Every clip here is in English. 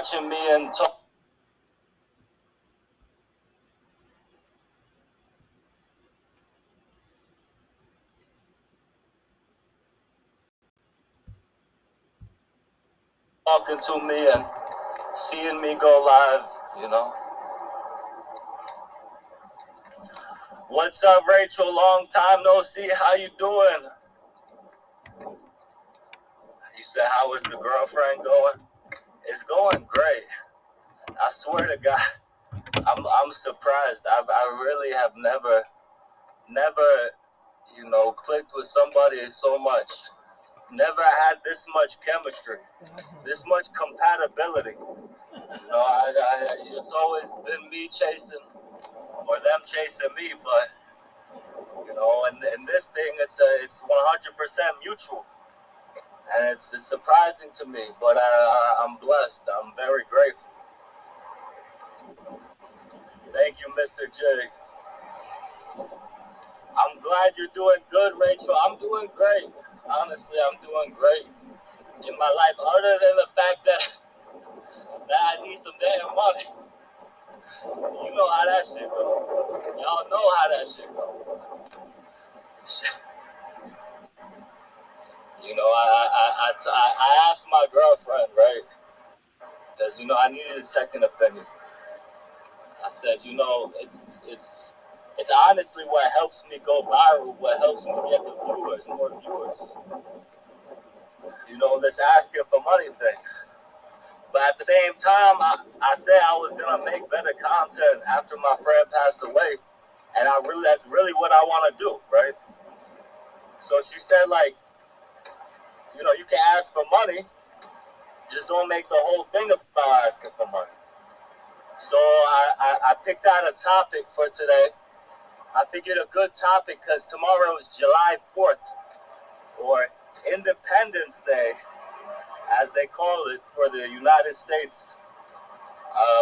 watching me and talking to me and seeing me go live, you know. What's up, Rachel? Long time no see. How you doing? You said, how is the girlfriend going? It's going great. I swear to God, I'm surprised. I really have never, you know, clicked with somebody so much. Never had this much chemistry, this much compatibility. You know, it's always been me chasing or them chasing me, but you know, in this thing, it's 100% mutual, and it's surprising to me. But I'm blessed. I'm very grateful. Thank you, Mr. J. I'm glad you're doing good, Rachel. I'm doing great. Honestly, I'm doing great in my life, other than the fact that I need some damn money. You know how that shit go. Y'all know how that shit go. You know, I asked my girlfriend, right? Because, you know, I needed a second opinion. I said, you know, it's honestly what helps me go viral, what helps me get the viewers, more viewers. You know, this asking for money thing. But at the same time, I said I was gonna make better content after my friend passed away, and that's really what I want to do, right? So she said, like, you know, you can ask for money, just don't make the whole thing about asking for money. So I picked out a topic for today. I figured a good topic because tomorrow is July 4th, or Independence Day, as they call it for the United States,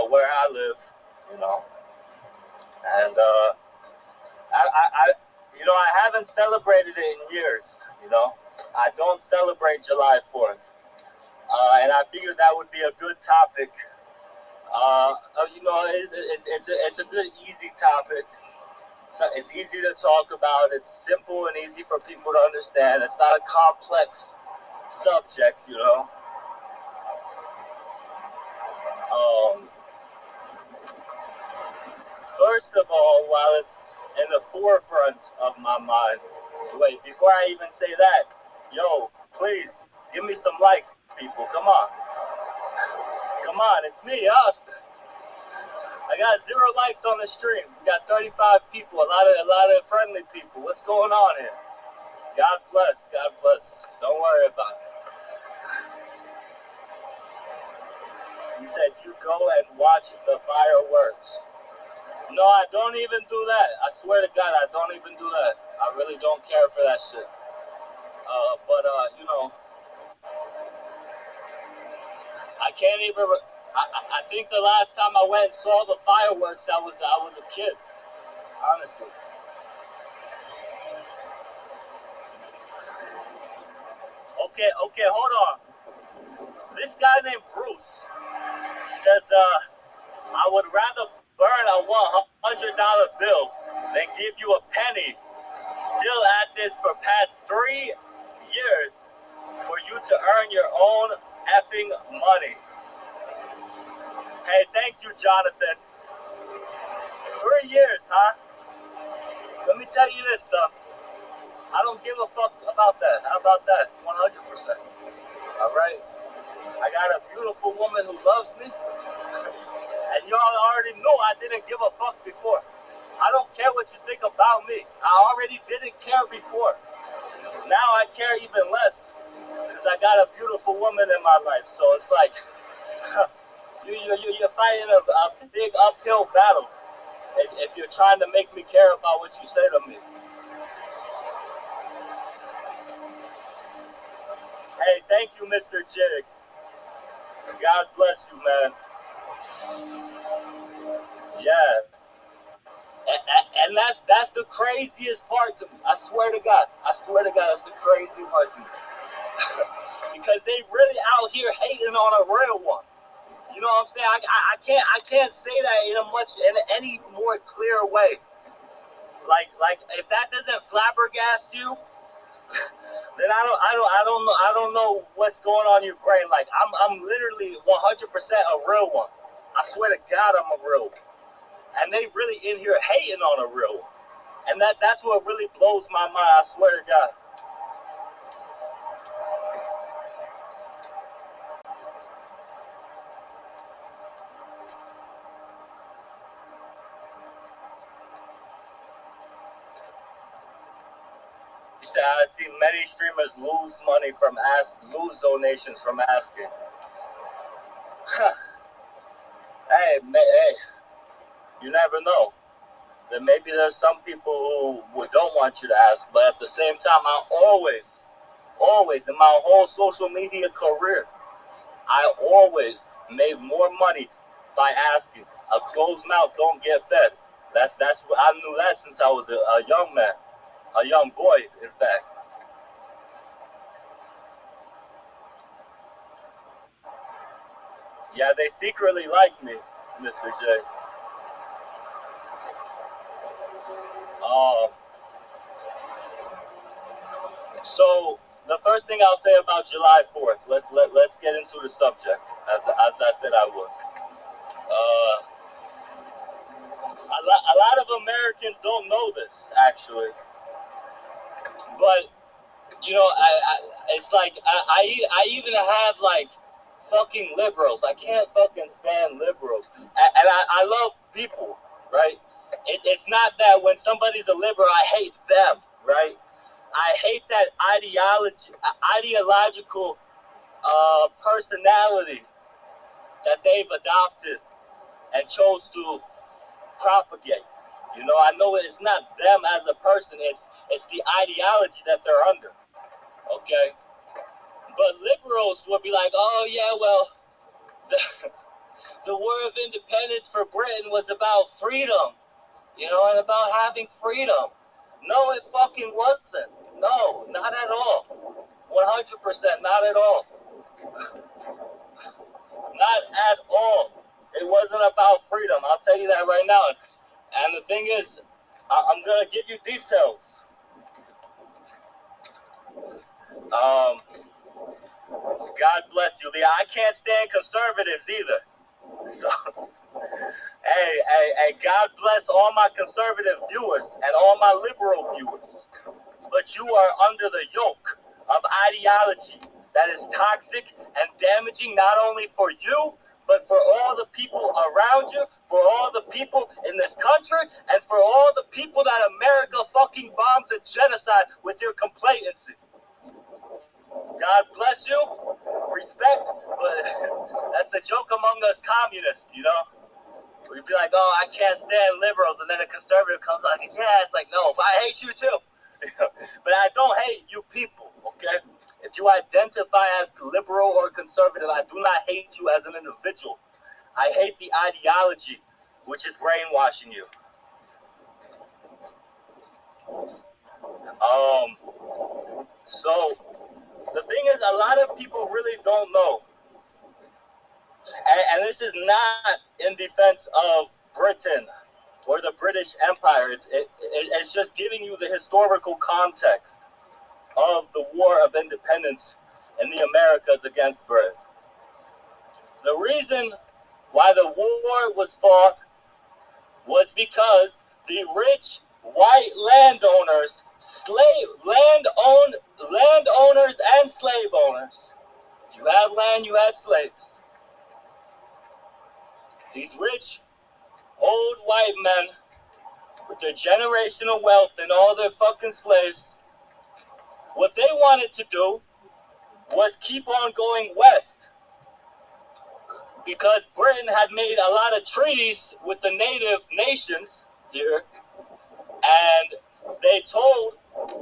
where I live, you know. And you know, I haven't celebrated it in years, you know. I don't celebrate July 4th. And I figured that would be a good topic. You know, it's a good, easy topic. So it's easy to talk about. It's simple and easy for people to understand. It's not a complex subject, you know. First of all, while it's in the forefront of my mind, wait, before I even say that, yo, please give me some likes, people. Come on. Come on, it's me, Austin. I got 0 likes on the stream. We got 35 people, a lot of friendly people. What's going on here? God bless, God bless. Don't worry about it. He said you go and watch the fireworks. No, I don't even do that. I swear to God, I don't even do that. I really don't care for that shit. But you know, I can't even. I think the last time I went and saw the fireworks, I was a kid. Honestly. Okay, hold on. This guy named Bruce says, I would rather burn a $100 bill than give you a penny. Still at this for past 3 years for you to earn your own effing money. Hey, thank you, Jonathan. 3 years, huh? Let me tell you this, I don't give a fuck about that. How about that? 100%. All right? I got a beautiful woman who loves me. And y'all already know I didn't give a fuck before. I don't care what you think about me. I already didn't care before. Now I care even less because I got a beautiful woman in my life. So it's like you're fighting a big uphill battle if you're trying to make me care about what you say to me. Hey, thank you, Mr. Jig. God bless you, man. Yeah. And that's the craziest part to me. I swear to God, that's the craziest part to me. Because they really out here hating on a real one. You know what I'm saying? I can't say that in any more clear way. Like if that doesn't flabbergast you, then I don't know what's going on in your brain. Like I'm literally 100% a real one. I swear to God, I'm a real one. And they really in here hating on a real one. And that's what really blows my mind. I swear to God. You said I've seen many streamers lose money from lose donations from asking. Hey, you never know. Then maybe there's some people who don't want you to ask, but at the same time, I always in my whole social media career, I always made more money by asking. A closed mouth don't get fed. That's what I knew that since I was a young man, a young boy, in fact. Yeah, they secretly like me, Mr. J. Um, so the first thing I'll say about July 4th, let's get into the subject as I said I would. A lot of Americans don't know this actually, but you know, it's like I even have like fucking liberals. I can't fucking stand liberals, and I love people, right? It's not that when somebody's a liberal, I hate them, right? I hate that ideological personality that they've adopted and chose to propagate. You know, I know it's not them as a person, it's the ideology that they're under. Okay? But liberals would be like, oh yeah, well, the, the War of Independence for Britain was about freedom, you know, and about having freedom. No, it fucking wasn't. No, not at all. 100% not at all. Not at all. It wasn't about freedom. I'll tell you that right now. And the thing is, I'm going to give you details. God bless you, Leah. I can't stand conservatives either. So, hey, God bless all my conservative viewers and all my liberal viewers. But you are under the yoke of ideology that is toxic and damaging not only for you, but for all the people around you, for all the people in this country, and for all the people that America fucking bombs and genocide with your complacency. God bless you, respect, but that's the joke among us communists, you know? We'd be like, oh, I can't stand liberals, and then a conservative comes like, yeah, it's like, no, I hate you too. But I don't hate you people, okay? If you identify as liberal or conservative, I do not hate you as an individual. I hate the ideology, which is brainwashing you. So the thing is, a lot of people really don't know, and this is not in defense of Britain or the British Empire. It's just giving you the historical context of the War of Independence in the Americas against Britain. The reason why the war was fought was because the rich white landowners, landowners and slave owners. You had land, you had slaves. These rich, old white men with their generational wealth and all their fucking slaves, what they wanted to do was keep on going west, because Britain had made a lot of treaties with the native nations here, and they told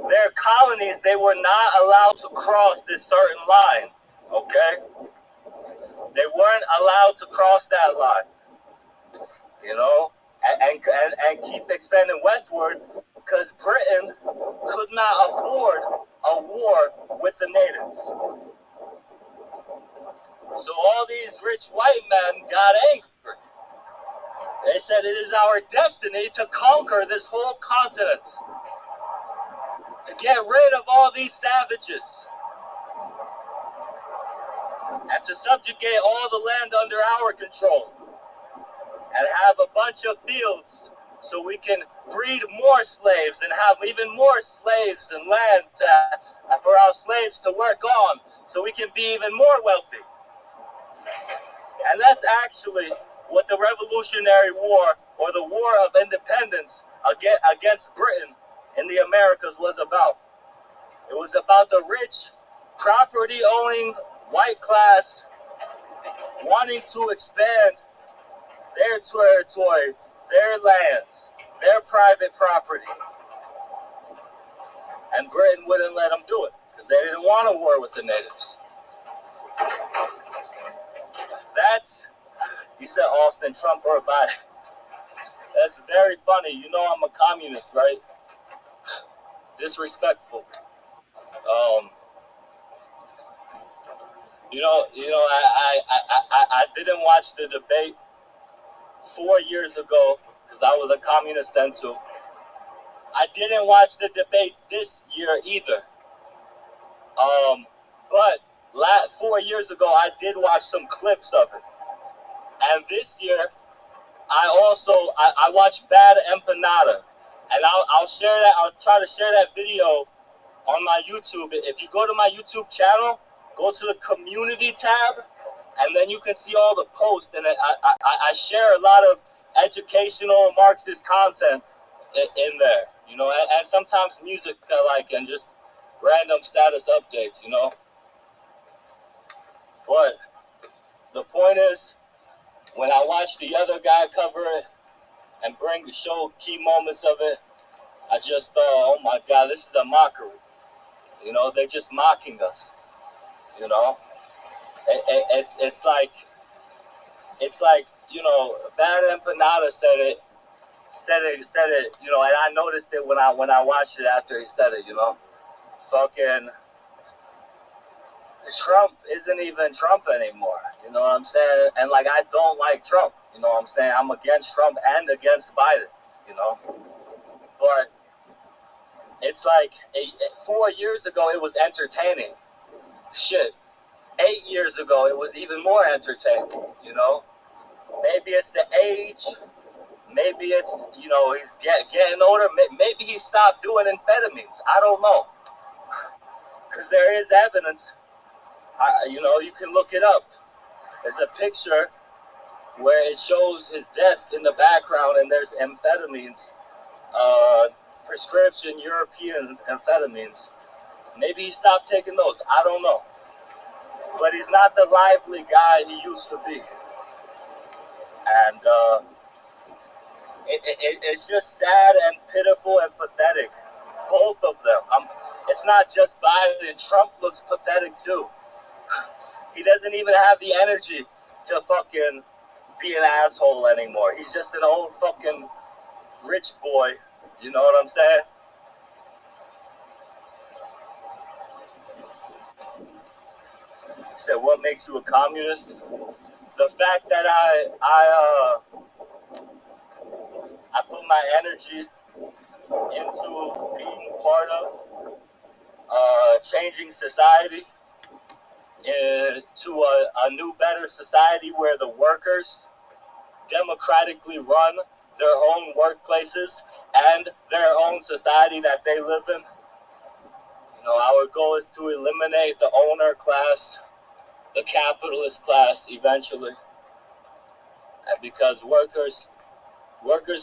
their colonies they were not allowed to cross this certain line, okay? They weren't allowed to cross that line, you know, and keep expanding westward, because Britain could not afford a war with the natives. So all these rich white men got angry. They said it is our destiny to conquer this whole continent, to get rid of all these savages, and to subjugate all the land under our control, and have a bunch of fields so we can breed more slaves and have even more slaves and land for our slaves to work on, so we can be even more wealthy. And that's actually what the Revolutionary War, or the War of Independence against Britain in the Americas, was about. It was about the rich, property-owning white class wanting to expand their territory, their lands, their private property. And Britain wouldn't let them do it because they didn't want a war with the natives. That's, you said Austin, Trump, or Biden. That's very funny. You know I'm a communist, right? Disrespectful. I didn't watch the debate 4 years ago because I was a communist then too. I didn't watch the debate this year either. But 4 years ago, I did watch some clips of it. And this year, I watched Bad Empanada. And I'll share that. I'll try to share that video on my YouTube. If you go to my YouTube channel, go to the community tab, and then you can see all the posts. And I share a lot of educational Marxist content in there, you know, and sometimes music I like, and just random status updates, you know. But the point is, when I watch the other guy cover it and show key moments of it, I just thought, oh my God, this is a mockery. You know, they're just mocking us. You know, it's like, you know, Bad Empanada said it. You know, and I noticed it when I watched it after he said it. You know, fucking Trump isn't even Trump anymore. You know what I'm saying? And like, I don't like Trump. You know what I'm saying? I'm against Trump and against Biden. You know, but it's like 4 years ago it was entertaining. Shit, 8 years ago it was even more entertaining. You know, maybe it's the age. Maybe it's, you know, he's getting older. Maybe he stopped doing amphetamines. I don't know. Because there is evidence. You know, you can look it up. There's a picture where it shows his desk in the background, and there's amphetamines, prescription European amphetamines. Maybe he stopped taking those. I don't know. But he's not the lively guy he used to be. And it's just sad and pitiful and pathetic. Both of them. It's not just Biden. Trump looks pathetic too. He doesn't even have the energy to fucking be an asshole anymore. He's just an old fucking rich boy. You know what I'm saying? He said, what makes you a communist? The fact that I put my energy into being part of changing society into a new, better society where the workers democratically run their own workplaces and their own society that they live in. You know, our goal is to eliminate the owner class, the capitalist class eventually. And because workers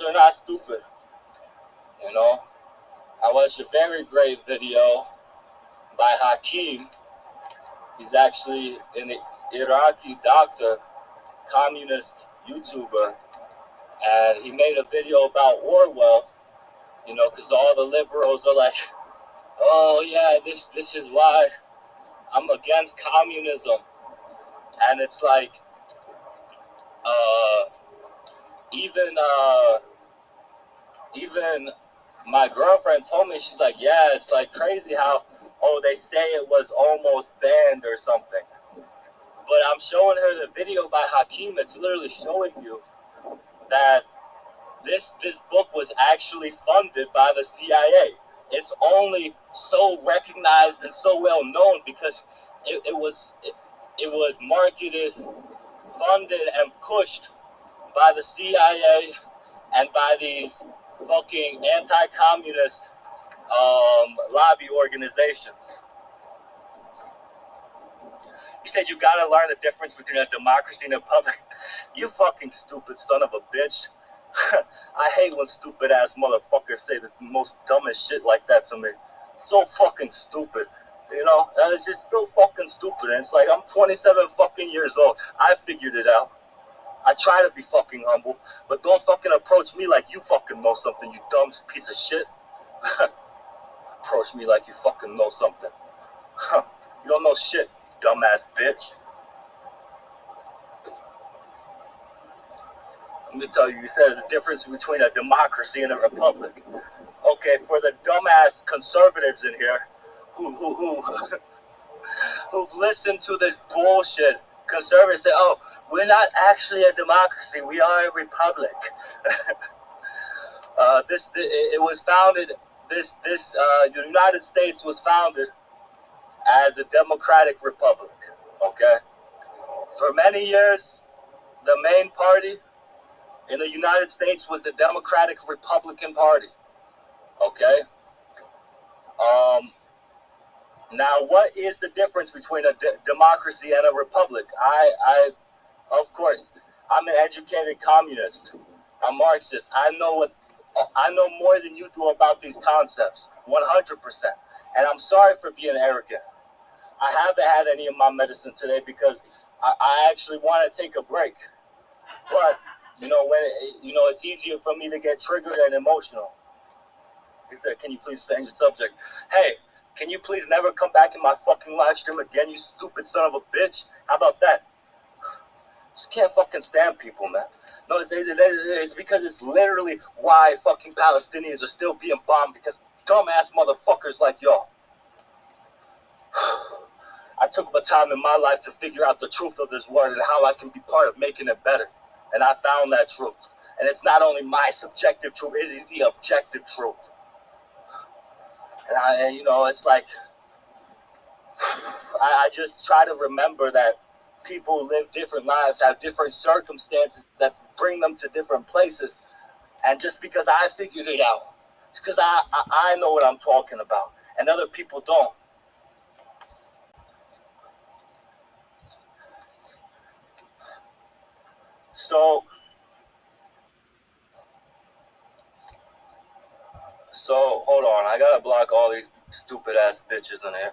are not stupid. You know, I watched a very great video by Hakeem. He's actually an Iraqi doctor, communist YouTuber, and he made a video about Orwell, you know, because all the liberals are like, oh yeah, this is why I'm against communism. And it's like, even my girlfriend told me, she's like, yeah, it's like crazy how, oh, they say it was almost banned or something. But I'm showing her the video by Hakeem. It's literally showing you that this book was actually funded by the CIA. It's only so recognized and so well known because it was marketed, funded, and pushed by the CIA and by these fucking anti-communist lobby organizations. You said you gotta learn the difference between a democracy and a republic. You fucking stupid son of a bitch. I hate when stupid ass motherfuckers say the most dumbest shit like that to me. So fucking stupid. You know, it's just so fucking stupid. And it's like, I'm 27 fucking years old. I figured it out. I try to be fucking humble, but don't fucking approach me like you fucking know something, you dumb piece of shit. Approach me like you fucking know something. You don't know shit, dumbass bitch. Let me tell you, you said the difference between a democracy and a republic. Okay, for the dumbass conservatives in here who've listened to this bullshit, conservatives say, oh, we're not actually a democracy, we are a republic. It was founded, the United States was founded as a democratic republic, okay? For many years, the main party in the United States was the Democratic Republican Party, okay? Now, what is the difference between a democracy and a republic? Of course, I'm an educated communist. I'm Marxist. I know more than you do about these concepts, 100%. And I'm sorry for being arrogant. I haven't had any of my medicine today because I actually want to take a break. But it's easier for me to get triggered and emotional. He said, "Can you please change the subject?" Hey, can you please never come back in my fucking live stream again, you stupid son of a bitch? How about that? Just can't fucking stand people, man. No, it's because it's literally why fucking Palestinians are still being bombed, because dumbass motherfuckers like y'all. I took my time in my life to figure out the truth of this world and how I can be part of making it better. And I found that truth. And it's not only my subjective truth, it is the objective truth. And it's like, I just try to remember that people live different lives, have different circumstances that bring them to different places. And just because I figured it out, it's because I know what I'm talking about, and other people don't. So hold on, I gotta block all these stupid ass bitches in here.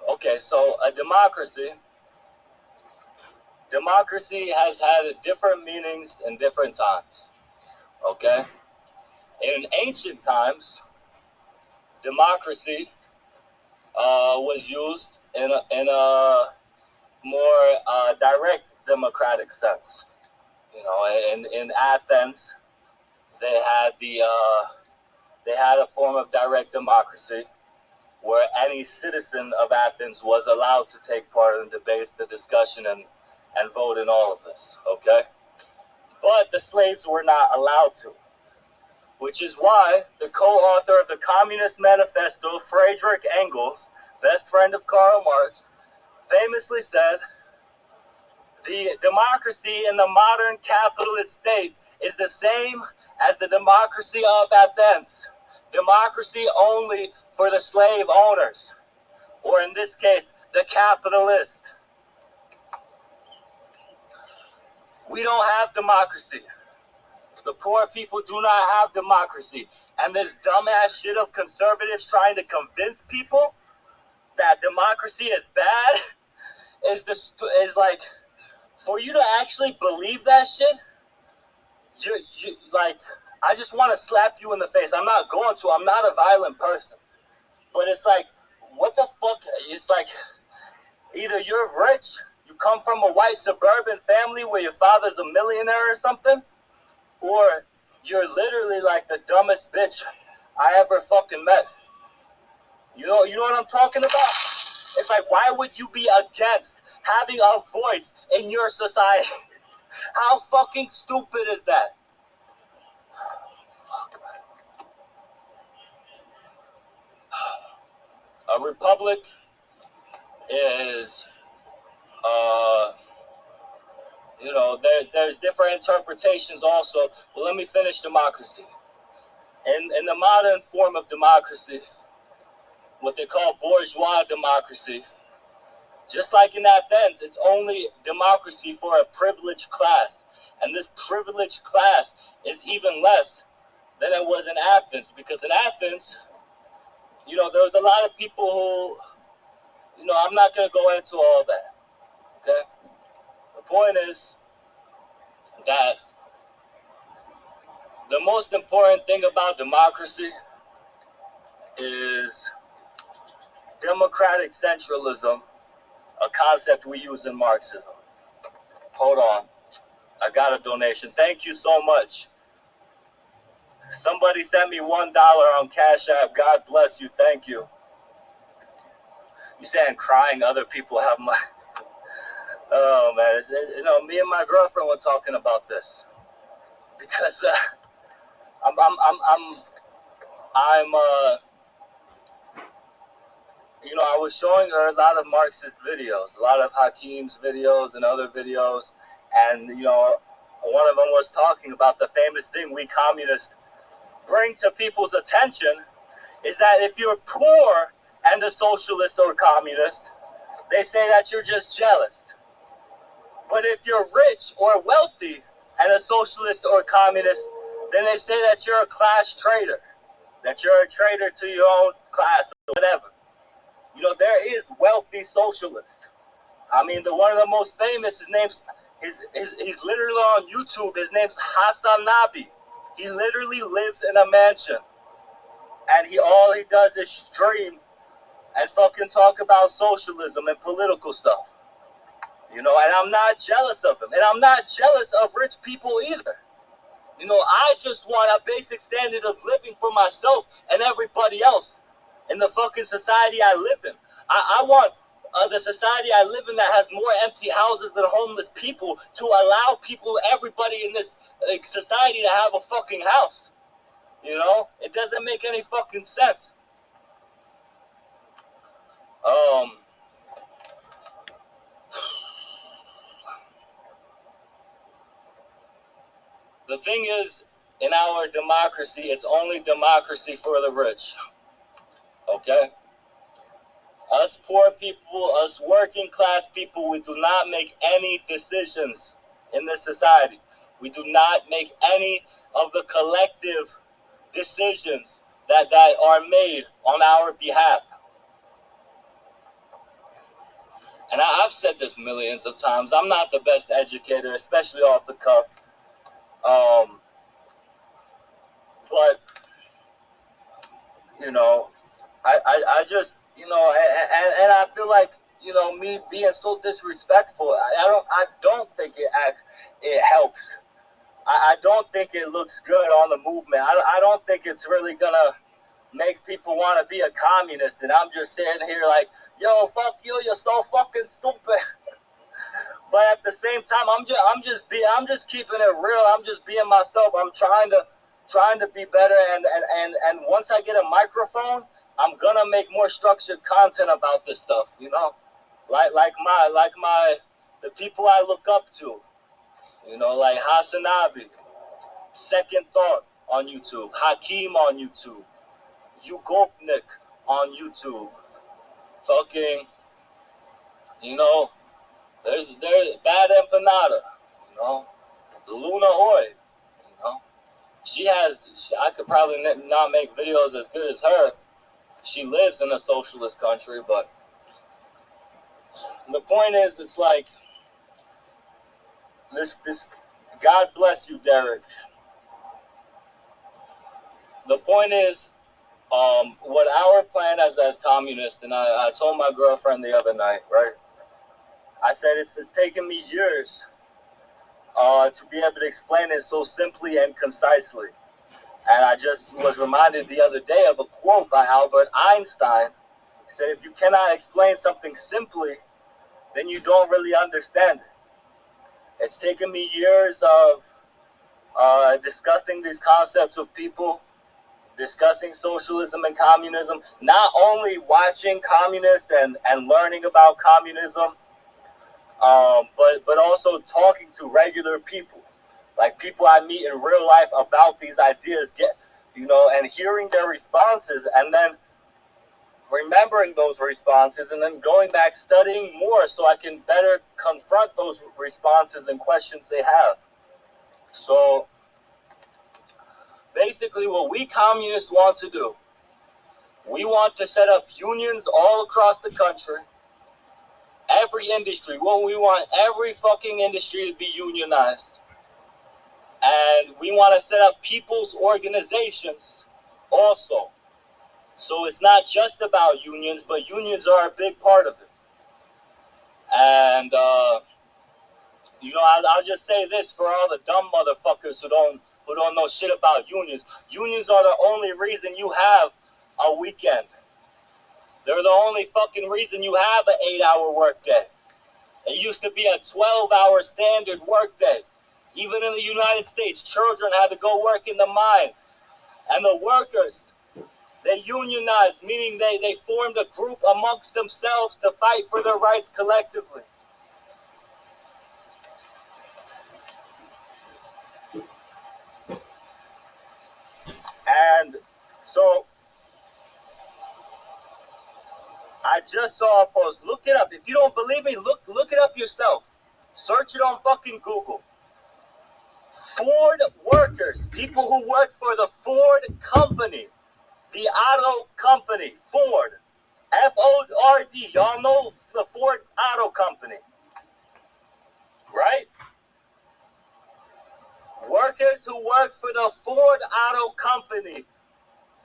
Okay, so a democracy has had different meanings in different times. Okay, in ancient times, democracy was used in a more direct democratic sense. In Athens, they had a form of direct democracy where any citizen of Athens was allowed to take part in the debates, the discussion, and vote in all of this, okay? But the slaves were not allowed to, which is why the co-author of the Communist Manifesto, Friedrich Engels, best friend of Karl Marx, famously said, the democracy in the modern capitalist state is the same as the democracy of Athens. Democracy only for the slave owners, or in this case, the capitalist. We don't have democracy. The poor people do not have democracy. And this dumbass shit of conservatives trying to convince people that democracy is bad is like, for you to actually believe that shit, you like, I just want to slap you in the face. I'm not going to. I'm not a violent person. But it's like, what the fuck? It's like, either you're rich, you come from a white suburban family where your father's a millionaire or something, or you're literally like the dumbest bitch I ever fucking met. You know what I'm talking about? It's like, why would you be against having a voice in your society? How fucking stupid is that? Fuck. A republic is, there's different interpretations also. But let me finish democracy. In the modern form of democracy, what they call bourgeois democracy, just like in Athens, it's only democracy for a privileged class. And this privileged class is even less than it was in Athens. Because in Athens, there was a lot of people who, I'm not going to go into all that. Okay? The point is that the most important thing about democracy is democratic centralism, a concept we use in Marxism. Hold on. I got a donation. Thank you so much. Somebody sent me $1 on Cash App. God bless you. Thank you. You saying crying other people have my... Oh, man. Me and my girlfriend were talking about this. Because I was showing her a lot of Marxist videos, a lot of Hakim's videos and other videos. And, one of them was talking about the famous thing we communists bring to people's attention is that if you're poor and a socialist or communist, they say that you're just jealous. But if you're rich or wealthy and a socialist or communist, then they say that you're a class traitor, that you're a traitor to your own class or whatever. There is wealthy socialists. I mean, one of the most famous, his name's, he's literally on YouTube. His name's Hassan Nabi. He literally lives in a mansion. And all he does is stream and fucking talk about socialism and political stuff. And I'm not jealous of him. And I'm not jealous of rich people either. I just want a basic standard of living for myself and everybody else in the fucking society I live in. I want the society I live in that has more empty houses than homeless people to allow everybody in this society to have a fucking house. It doesn't make any fucking sense. The thing is, in our democracy, it's only democracy for the rich. Okay? Us poor people, us working class people, we do not make any decisions in this society. We do not make any of the collective decisions that are made on our behalf. And I've said this millions of times. I'm not the best educator, especially off the cuff. But I just, and I feel like, me being so disrespectful, I don't think it helps. I don't think it looks good on the movement. I don't think it's really gonna make people want to be a communist. And I'm just sitting here like, yo, fuck you, you're so fucking stupid. But at the same time, I'm just keeping it real. I'm just being myself. I'm trying to be better. And once I get a microphone, I'm gonna make more structured content about this stuff. Like the people I look up to. Like Hasanabi, Second Thought on YouTube, Hakim on YouTube, Ugopnik on YouTube. Fucking, there's Bad Empanada, Luna Hoy, I could probably not make videos as good as her. She lives in a socialist country, but the point is, it's like, this God bless you, Derek. The point is, what our plan as communists, and I told my girlfriend the other night, right? I said it's taken me years to be able to explain it so simply and concisely. And I just was reminded the other day of a quote by Albert Einstein He said, if you cannot explain something simply, then you don't really understand it. It's taken me years of discussing these concepts with people, discussing socialism and communism, not only watching communists and learning about communism, but also talking to regular people, like people I meet in real life about these ideas, and hearing their responses, and then remembering those responses, and then going back studying more so I can better confront those responses and questions they have. So basically what we communists want to do, we want to set up unions all across the country, every industry. Well, we want every fucking industry to be unionized. And we want to set up people's organizations also. So it's not just about unions, but unions are a big part of it. And, I'll just say this for all the dumb motherfuckers who don't know shit about unions. Unions are the only reason you have a weekend. They're the only fucking reason you have an 8-hour workday. It used to be a 12-hour standard workday. Even in the United States, children had to go work in the mines. And the workers, they unionized, meaning they formed a group amongst themselves to fight for their rights collectively. And so I just saw a post. Look it up. If you don't believe me, look it up yourself. Search it on fucking Google. Ford workers, people who work for the Ford company, the auto company, Ford, F-O-R-D. Y'all know the Ford Auto Company, right? Workers who work for the Ford Auto Company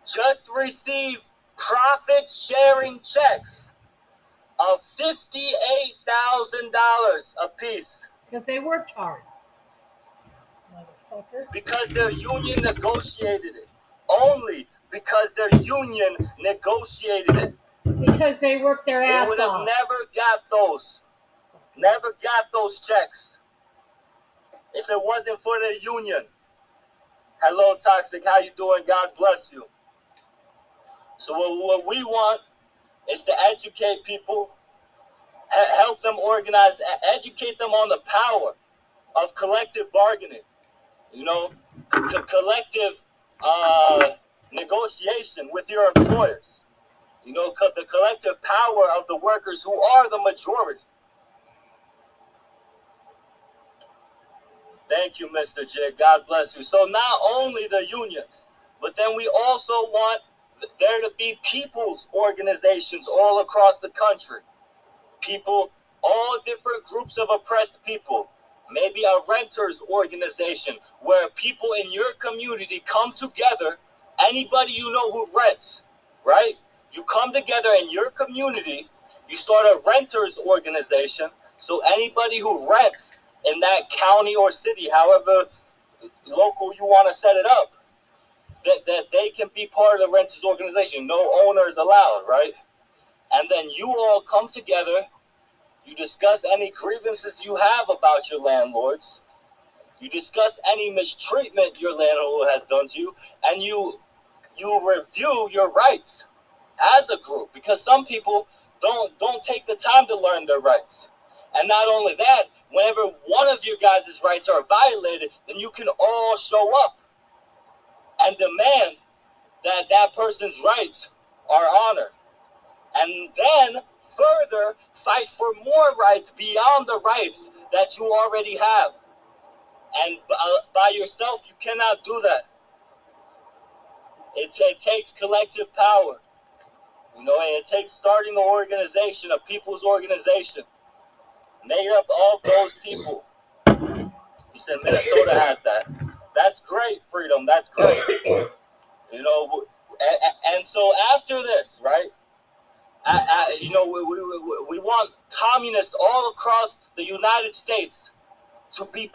just received profit-sharing checks of $58,000 a piece. Because they worked hard. Because their union negotiated it. Only because their union negotiated it. Because they worked their ass off. They would have never got those checks if it wasn't for the union. Hello, Toxic. How you doing? God bless you. So what we want is to educate people, help them organize, educate them on the power of collective bargaining. Collective negotiation with your employers. The collective power of the workers who are the majority. Thank you, Mr. J. God bless you. So not only the unions, but then we also want there to be people's organizations all across the country. People, all different groups of oppressed people. Maybe a renters organization where people in your community come together. Anybody you know who rents, right? You come together in your community. You start a renters organization. So anybody who rents in that county or city, however local you want to set it up, that they can be part of the renters organization. No owners allowed, right? And then you all come together. You discuss any grievances you have about your landlords. You discuss any mistreatment your landlord has done to you, and you review your rights as a group, because some people don't take the time to learn their rights. And not only that, whenever one of your guys' rights are violated, then you can all show up and demand that person's rights are honored. And then further fight for more rights beyond the rights that you already have. And by yourself, you cannot do that. It takes collective power. And it takes starting an organization, a people's organization, made up of those people. You said Minnesota has that. That's great, Freedom. That's great. And so after this, right? We want communists all across the United States to be